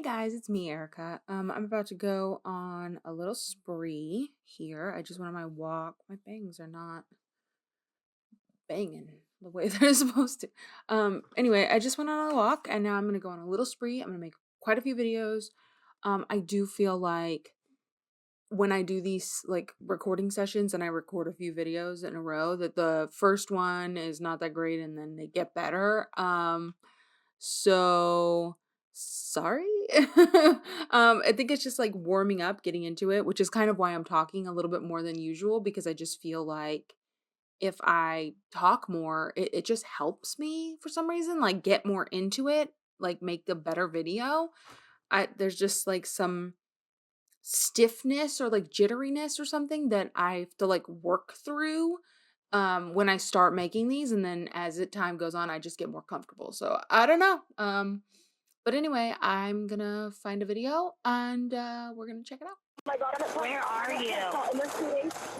Guys, it's me, Erica. I'm about to go on a little spree here. I just went on my walk. My bangs are not banging the way they're supposed to. Anyway, I just went on a walk and now I'm gonna go on a little spree. I'm gonna make quite a few videos. I do feel like when I do these like recording sessions and I record a few videos in a row, that the first one is not that great and then they get better. So sorry. I think it's just like warming up, getting into it, which is kind of why I'm talking a little bit more than usual, because I just feel like if I talk more, it just helps me for some reason, like get more into it, like make the better video. There's just like some stiffness or like jitteriness or something that I have to like work through when I start making these, and then as it time goes on I just get more comfortable. So I don't know. But anyway, I'm gonna find a video and we're gonna check it out. Oh my God, where are you?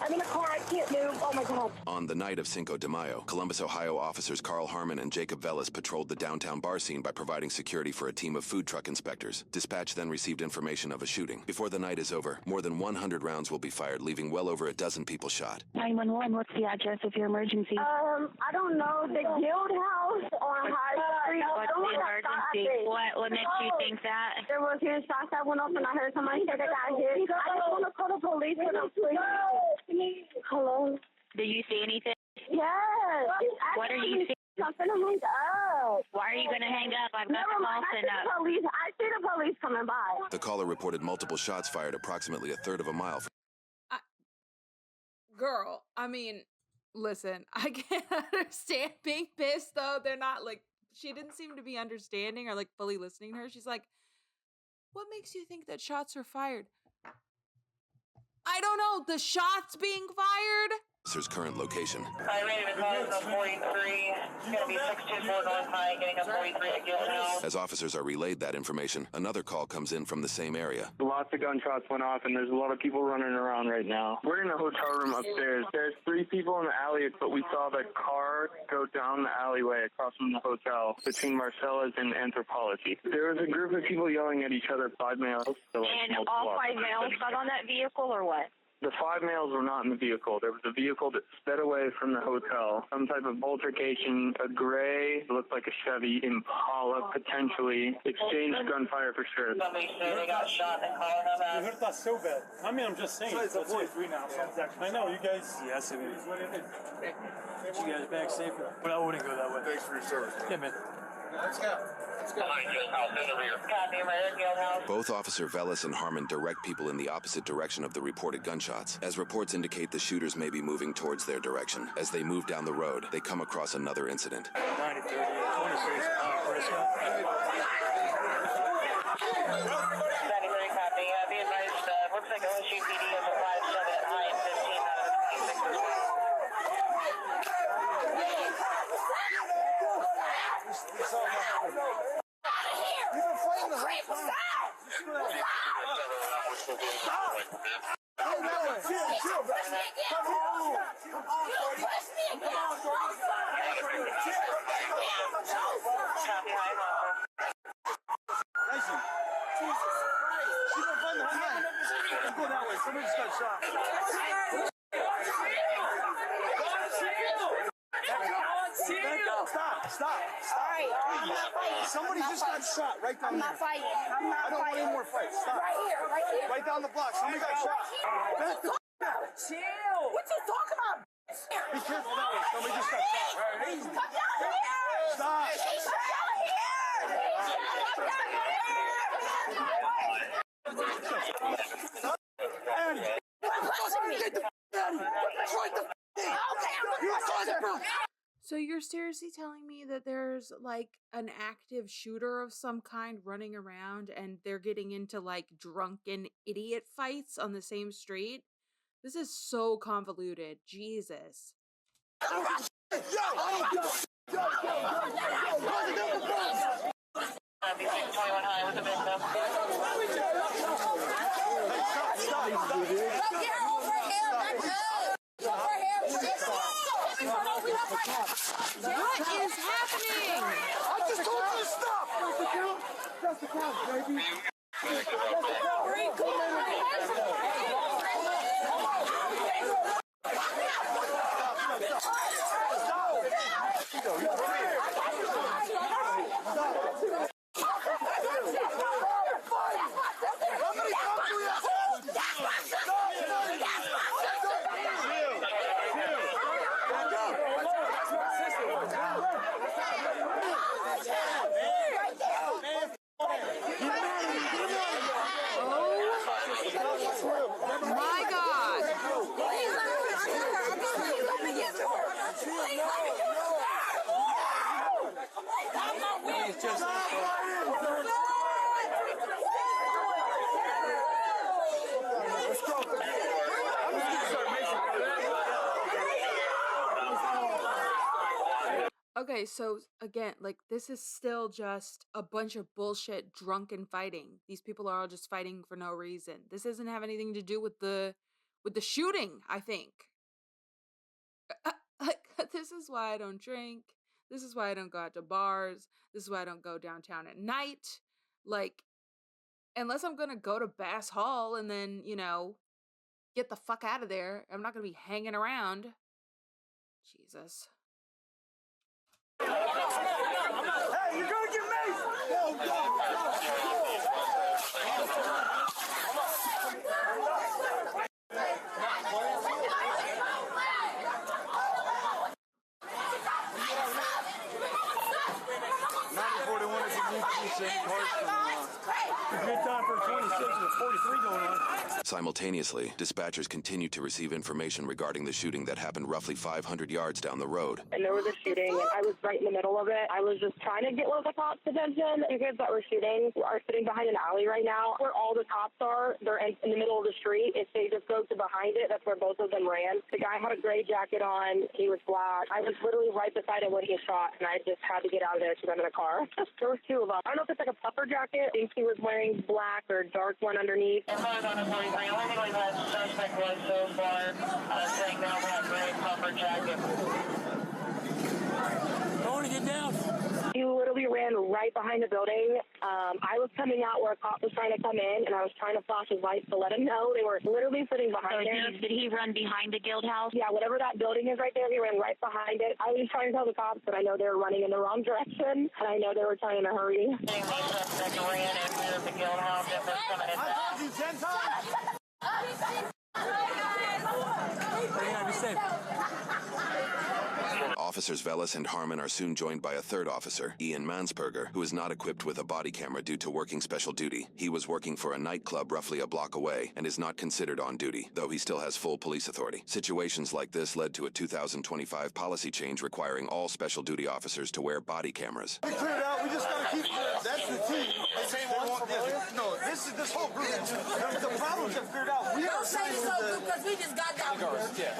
I'm in a car, I can't move. Oh my God. On the night of Cinco de Mayo, Columbus, Ohio officers Carl Harmon and Jacob Vellis patrolled the downtown bar scene by providing security for a team of food truck inspectors. Dispatch then received information of a shooting. Before the night is over, more than 100 rounds will be fired, leaving well over a dozen people shot. 911, what's the address of your emergency? I don't know, the Guild House on High Street. What's the emergency? What makes you think that? There was here shots that went off and I heard somebody say they got hit. I just want to call the police for them, please. Hello? Did you see anything? Yes. What are you seeing? I'm finna hang up. Why are you going to hang up? I've got the call sent up. I see the police coming by. The caller reported multiple shots fired approximately a third of a mile from... Girl, I mean, listen, I can't understand being pissed though. They're not like, she didn't seem to be understanding or like fully listening to her. She's like, what makes you think that shots are fired? I don't know. The shots being fired? Officer's current location. I made a call on 43. It's going to be 624 North High, getting up 43 at Guild House. As officers are relayed that information, another call comes in from the same area. Lots of gunshots went off, and there's a lot of people running around right now. We're in a hotel room upstairs. There's 3 people in the alley, but we saw the car go down the alleyway across from the hotel between Marcella's and Anthropology. There was a group of people yelling at each other, 5 males. And all 5 males got on that vehicle or what? The 5 males were not in the vehicle. There was a vehicle that sped away from the hotel. Some type of altercation, a gray, looked like a Chevy Impala, potentially. Exchanged gunfire for sure. Somebody said they got shot and calling them You hurt that so bad. I mean, I'm just saying. It's 43 now. Yeah. I know, you guys. Yes, it is. Get you guys back safer. But I wouldn't go that way. Thanks for your service. Yeah, man. Let's go. Both Officer Vellis and Harmon direct people in the opposite direction of the reported gunshots. As reports indicate, the shooters may be moving towards their direction. As they move down the road, they come across another incident. 90, 30, 26. Looks like OSUPD is a 5-7 at high and 15 out of the 26 Somebody just got shot. Stop. All right, I'm not fighting. Somebody just got shot right down there. I'm not fighting. I don't want any more fights. Stop. Right here. Right down the block. Somebody got shot. Back the Chill. What you talking about? Be careful that way. Somebody just got shot. Come down here. Stop. Come down So you're seriously telling me that there's like an active shooter of some kind running around and they're getting into like drunken idiot fights on the same street? This is so convoluted. Jesus. What is happening? I just told you to stop. That's the count, baby. My God. Okay, so again, like this is still just a bunch of bullshit drunken fighting. These people are all just fighting for no reason. This doesn't have anything to do with the shooting, I think. Like, this is why I don't drink. This is why I don't go out to bars. This is why I don't go downtown at night. Like, unless I'm gonna go to Bass Hall and then, get the fuck out of there. I'm not gonna be hanging around. Jesus. Hey, you're gonna get maced! Good time for 26 with 43 going on. Simultaneously, dispatchers continued to receive information regarding the shooting that happened roughly 500 yards down the road. And there was a shooting, and I was right in the middle of it. I was just trying to get one of the cops' attention. The kids that were shooting are sitting behind an alley right now. Where all the cops are, they're in the middle of the street. If they just go to behind it, that's where both of them ran. The guy had a gray jacket on. He was black. I was literally right beside him when he shot, and I just had to get out of there because I'm in a car. There was two of them. I don't know if it's like a puffer jacket. I think he was wearing black or dark one underneath. And 5 on a 43, only believe that suspect was so far, saying now that gray puffer jacket. I want to get down. He literally ran right behind the building. I was coming out where a cop was trying to come in, and I was trying to flash his lights to let him know. They were literally sitting behind there. Did he run behind the guild house? Yeah, whatever that building is right there, he ran right behind it. I was just trying to tell the cops that I know they were running in the wrong direction, and I know they were trying to hurry. The suspect ran into the guild house and was coming in back. I told you 10 times. Be safe. Officers Velas and Harmon are soon joined by a third officer, Ian Mansperger, who is not equipped with a body camera due to working special duty. He was working for a nightclub roughly a block away and is not considered on duty, though he still has full police authority. Situations like this led to a 2025 policy change requiring all special duty officers to wear body cameras. We cleared out. We just gotta keep. That's the team. The same one. No, this whole group. The problems are cleared out. We Don't say so because we just got down here.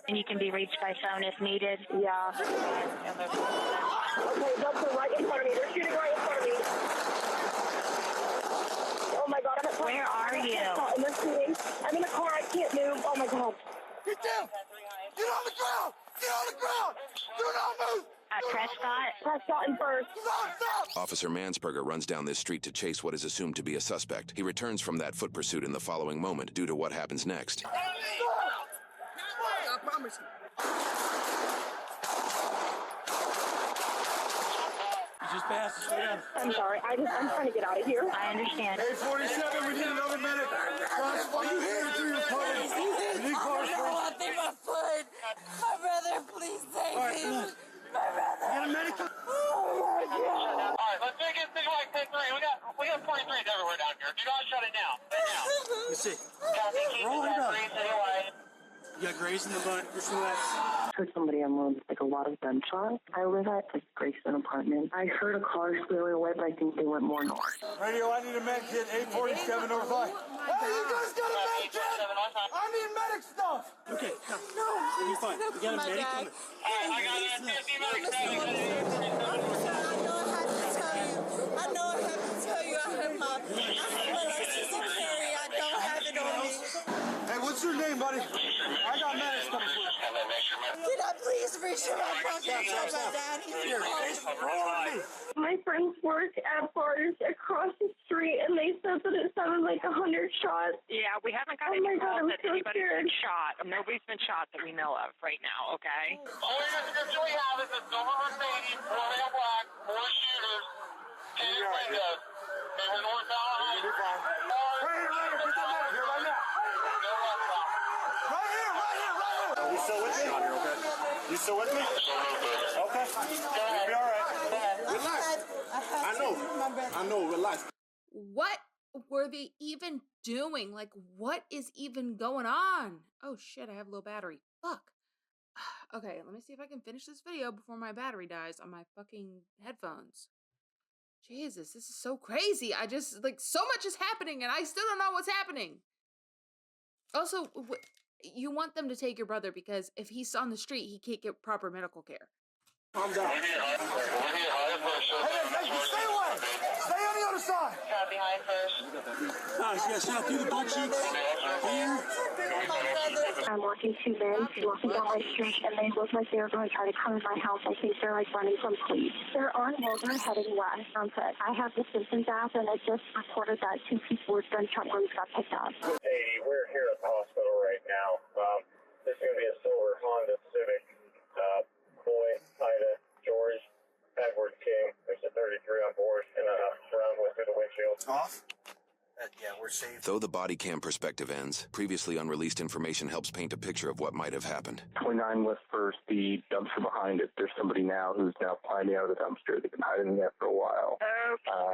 And you can be reached by phone if needed. Yeah. Okay, that's right in front of me. They're shooting right in front of me. Oh my God, I'm at Where are you? And they're shooting. I'm in a car. I can't move. Oh my God. Get down. Get on the ground. Get on the ground. Do not move. At Prescott? Prescott in first. Stop. Officer Mansperger runs down this street to chase what is assumed to be a suspect. He returns from that foot pursuit in the following moment due to what happens next. I promise you. Just pass the street. I'm sorry. I'm trying to get out of here. I understand. 847. We need another medic. Are you hearing through your car? We need cars I want my foot. My brother, please save me. My brother. Get a medic. All right, let's take it to like 3. We got 43s everywhere down here. Do not shut it down. Let's see. Copy, keep Roll it it up. 3 citywide. You got Grace in the butt. Just relax. Heard somebody unload like a lot of gunshots. I live at like Grayson apartment. I heard a car squealing away, but I think they went more north. Radio, I need a med kit. 847 over 5. Hey, you guys got a med kit? I need medic stuff. Okay, no. You're fine. We got a medic coming. I got it. 50 minutes. I know I have to tell you. I have my license to carry. I don't have it on me. Hey, what's your name, buddy? I got medics coming for you. Can I please reach in my pocket and tell my dad he's home? My friends work at bars across the street, and they said that it sounded like 100 shots. Yeah, we haven't got Oh any my God, calls I'm that so anybody's scared. been shot. Nobody's been shot that we know of right now, okay? Only description we have is a silver Mercedes, 4 male black, 4 shooters, tinted windows. They were northbound on High Street. Right here, put that down here right now. Right here, right here, right here. Are you still with me? You still with me? Okay. You'll be all right. Relax. I know, relax. What were they even doing? Like, what is even going on? Oh shit, I have low battery. Fuck. Okay, let me see if I can finish this video before my battery dies on my fucking headphones. Jesus, this is so crazy. I just, like, so much is happening and I still don't know what's happening. Also, you want them to take your brother because if he's on the street, he can't get proper medical care. Calm down. Hey, stay away. Stay on the other side. Got behind first. Nice, yeah, shot through the butt cheeks. Here. I'm watching two men walking down my street, and they look like they're going to try to come in my house. I think they're like running from police. They're on Wilbur heading west. I have the Simpsons app, and it just reported that 2 people with gunshot wounds got picked up. Hey, we're here at the hospital right now. This is going to be a silver Honda Civic. Boy, Ida, George, Edward King. There's a 33 on board, and round went through the windshield. Off? Yeah, we're safe. Though the body cam perspective ends, previously unreleased information helps paint a picture of what might have happened. 29 West First, the dumpster behind it. There's somebody now who's now climbing out of the dumpster. They've been hiding there for a while.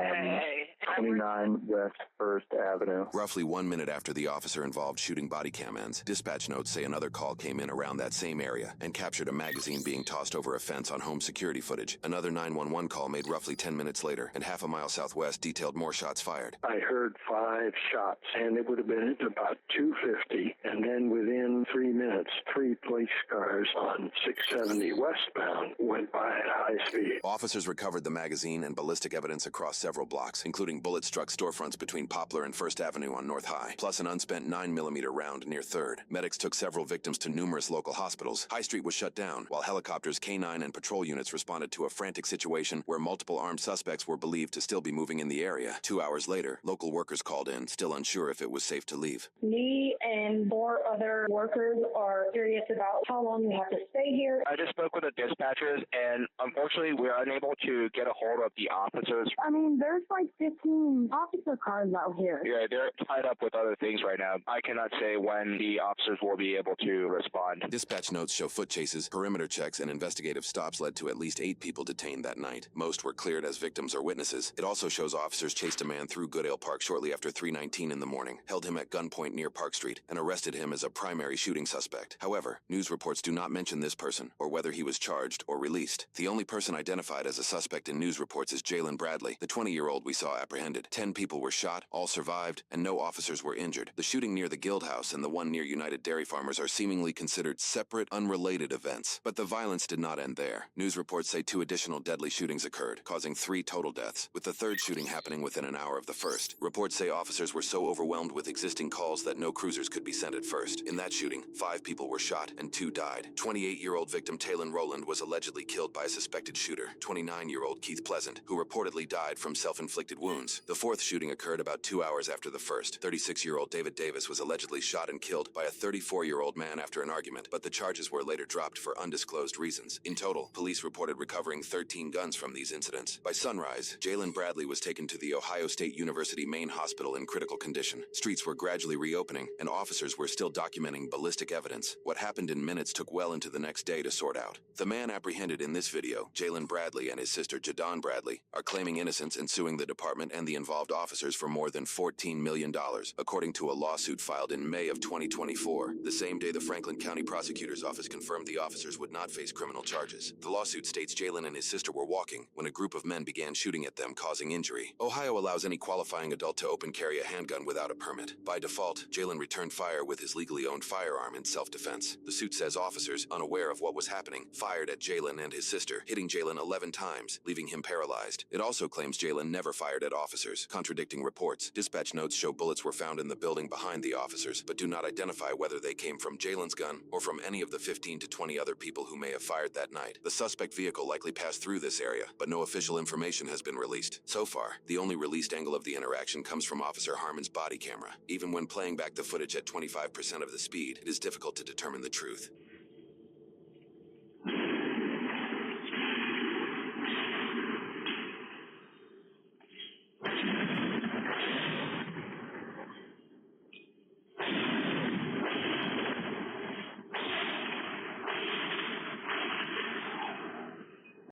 Okay. 29 West First Avenue. Roughly 1 minute after the officer-involved shooting body cam ends, dispatch notes say another call came in around that same area and captured a magazine being tossed over a fence on home security footage. Another 911 call made roughly 10 minutes later and half a mile southwest detailed more shots fired. I heard 5 shots, and it would have been at about 2:50, and then within 3 minutes, 3 police cars on 670 westbound went by at high speed. Officers recovered the magazine and ballistic evidence across several blocks, including bullet-struck storefronts between Poplar and First Avenue on North High, plus an unspent 9mm round near 3rd. Medics took several victims to numerous local hospitals. High Street was shut down, while helicopters, K-9, and patrol units responded to a frantic situation where multiple armed suspects were believed to still be moving in the area. 2 hours later, local workers called in, still unsure if it was safe to leave. Me and 4 other workers are curious about how long you have to stay here. I just spoke with the dispatchers, and unfortunately, we're unable to get a hold of the officers. I mean, there's like 15 officer cars out here. Yeah, they're tied up with other things right now. I cannot say when the officers will be able to respond. Dispatch notes show foot chases, perimeter checks, and investigative stops led to at least 8 people detained that night. Most were cleared as victims or witnesses. It also shows officers chased a man through Goodale Park shortly after 3:19 in the morning, held him at gunpoint near Park Street, and arrested him as a primary shooting suspect. However, news reports do not mention this person or whether he was charged or released. The only person identified as a suspect in news reports is Jalen Bradley, the 20-year-old we saw apprehended. 10 people were shot, all survived, and no officers were injured. The shooting near the Guild House and the one near United Dairy Farmers are seemingly considered separate, unrelated events. But the violence did not end there. News reports say 2 additional deadly shootings occurred, causing 3 total deaths, with the 3rd shooting happening within an hour of the first. Reports say officers were so overwhelmed with existing calls that no cruisers could be sent at first. In that shooting, 5 people were shot and 2 died. 28-year-old victim Taylon Rowland was allegedly killed by a suspected shooter, 29-year-old Keith Pleasant, who reportedly died from self-inflicted wounds. The 4th shooting occurred about 2 hours after the first. 36-year-old David Davis was allegedly shot and killed by a 34-year-old man after an argument, but the charges were later dropped for undisclosed reasons. In total, police reported recovering 13 guns from these incidents. By sunrise, Jalen Bradley was taken to the Ohio State University main hospital in critical condition. Streets were gradually reopening, and officers were still documenting ballistic evidence. What happened in minutes took well into the next day to sort out. The man apprehended in this video, Jalen Bradley, and his sister Jadon Bradley, are claiming innocence and suing the department and the involved officers for more than $14 million, according to a lawsuit filed in May of 2024, the same day the Franklin County Prosecutor's Office confirmed the officers would not face criminal charges. The lawsuit states Jalen and his sister were walking when a group of men began shooting at them, causing injury. Ohio allows any qualifying adult to open carry a handgun without a permit. By default, Jalen returned fire with his legally owned firearm in self-defense. The suit says officers, unaware of what was happening, fired at Jalen and his sister, hitting Jalen 11 times, leaving him paralyzed. It also claims Jalen never fired at officers, contradicting reports. Dispatch notes show bullets were found in the building behind the officers, but do not identify whether they came from Jalen's gun or from any of the 15 to 20 other people who may have fired that night. The suspect vehicle likely passed through this area, but no official information has been released. So far, the only released angle of the interaction comes from Officer Harmon's body camera. Even when playing back the footage at 25% of the speed, it is difficult to determine the truth.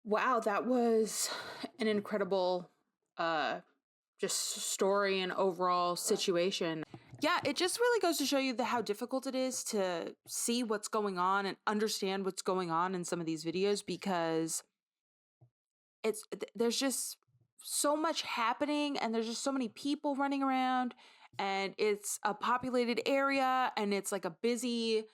Wow, that was an incredible just story and overall situation. Yeah, it just really goes to show you how difficult it is to see what's going on and understand what's going on in some of these videos, because there's just so much happening and there's just so many people running around, and it's a populated area and it's like a busy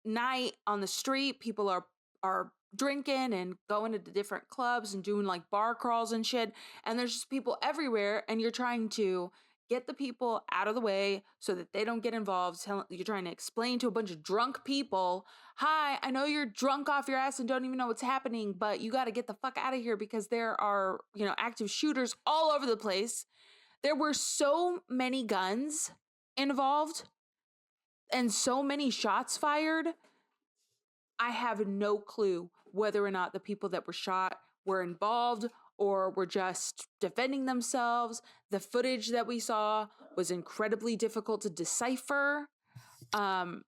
night on the street. People are drinking and going to the different clubs and doing like bar crawls and shit, and there's just people everywhere, and you're trying to get the people out of the way so that they don't get involved. You're trying to explain to a bunch of drunk people, hi, I know you're drunk off your ass and don't even know what's happening, but you got to get the fuck out of here because there are, active shooters all over the place. There were so many guns involved and so many shots fired. I have no clue whether or not the people that were shot were involved or were just defending themselves. The footage that we saw was incredibly difficult to decipher. And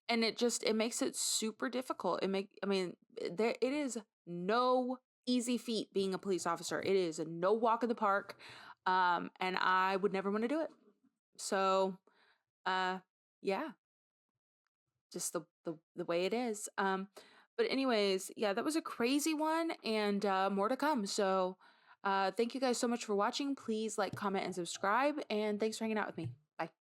it makes it super difficult. It is no easy feat being a police officer. It is no walk in the park. And I would never want to do it. So, yeah, just the way it is. But anyways, yeah, that was a crazy one, and more to come. So thank you guys so much for watching. Please like, comment, and subscribe, and thanks for hanging out with me.